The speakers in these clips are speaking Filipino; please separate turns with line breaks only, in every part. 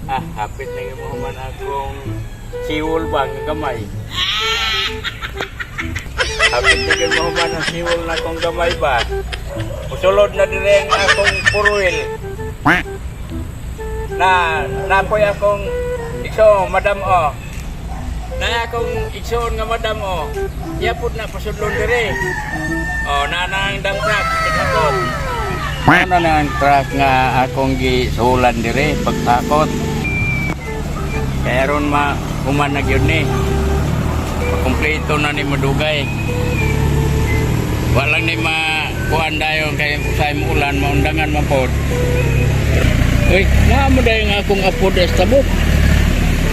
Hapit na yung mahuman akong siwol ba ng gamay. Hapit na yung mahuman ang siwol na akong gamay ba. Musulod na dire ang akong puruil. Napoy akong ikso, madam o. Na akong iksoon nga madam o. Yapod na pasudlon dire. O, nanang damtrak, tikakot. Ano na ang truck nga akong gisulan dire, pagtakot. Kaya ron human na yun ni. Kumpleto na ni madugay. Walang ni makuhan dayon kay usay mo ulan, maundangan mapod. Uy, mo dayon nga akong apo des tabok.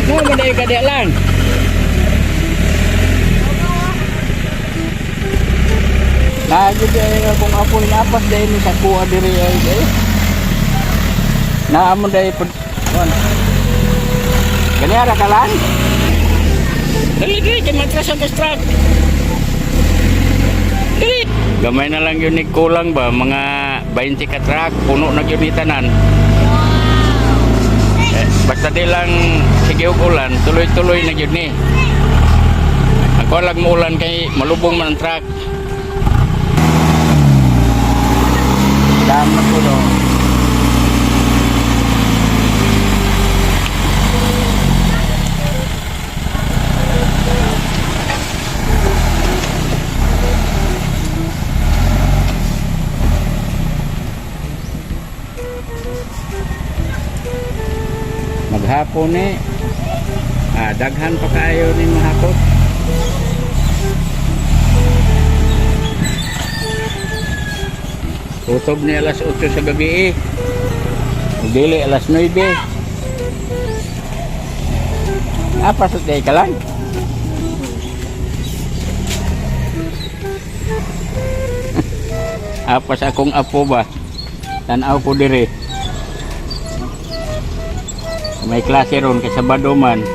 Mo dayon kadya lang. Nagid dayon akong apo napas dayon sa kuha diri ay. Naamo dayon pod. Kani ara ka lang? Dali kay matras ang truck. Dali. Gamay na lang yun kulang ba mga 20 ka truck puno na yun tanan. Basta di lang sige ulan, tuloy-tuloy na yun ni. Ako lang mo ulan kay malubong man ang truck. Dam na po no. Maghapon ni daghan pa kayo ni mahapon. Tutob ni alas 8 sa gabi dili alas 9. Apa sa day ka lang? Apa sa akong apo ba? Tanaw ko diri. May klase ron kay Sabado man.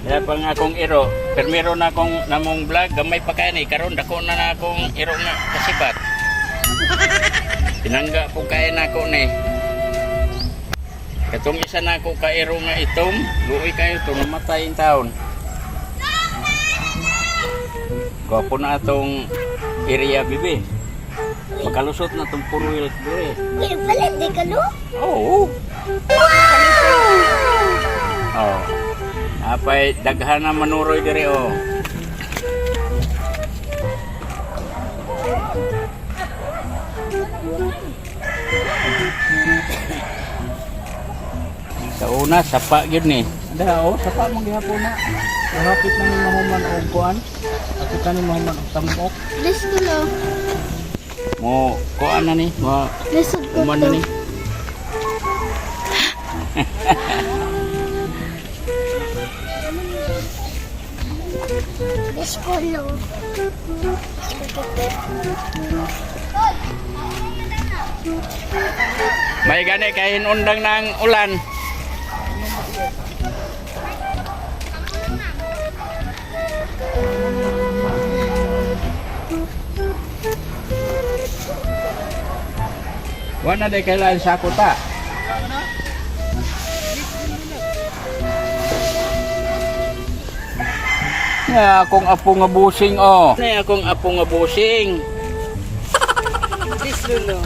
Kaya pang akong iro, permero na akong namong vlog, gamay pa kaya ni karon dako na akong iro nga kasibat. Pinangga po kaya na ako ni. Katong isa na ako ka iro nga itom, luoy kayo to namatay in taon. Gwapo na atong area bibi. Makalusot na tong puruil dire.
Palit di ka lo?
Oo. Oh. Apay daghan na manuroy dire oh. Sa una sapa gyud ni. Ada oh sapa mo gihapon na. Hapit na ni mahuman og kuan. Hapit na ni mahuman og tamok.
Listo lo.
Mo kuan na ni. Mo
Lisod ko
kuman na ni.
Diskulo.
May gani kay hinundang ng ulan. Wala na kailan sa kuta. Na akong apo nga busing oh. Na akong apo nga busing.
Diskulo.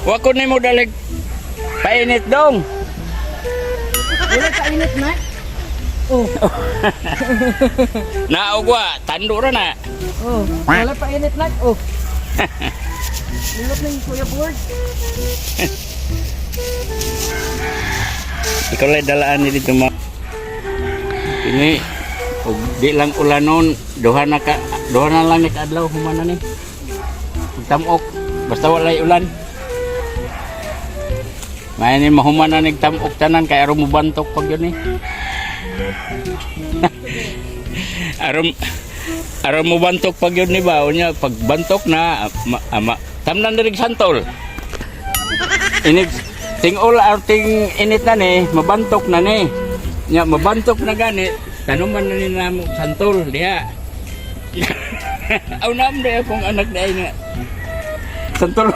Wa ko nimo dalig painit dong.
Wala painit na. Oh.
Naugwa, tando ra na.
Oh, wala painit na. Oh. Nilot na yung kuya board.
Ikaw lang dalaan ni dito mga. Ini og di lang ulanon, duha na lang ni adlaw humana ni. Tamok, basta walay ulan. May ni mahuman na nagtamok tanan kay aron mo bantok pag yun ni. aron mo bantok pag yun ni ba unya pag bantok na tamnan diri santol. Inig ting-ul ting init na ni, mabantok na ni. Nya mabantok na gani, tanuman na ni namo santol diha. Aw nam day akong anak day nga. Santulon.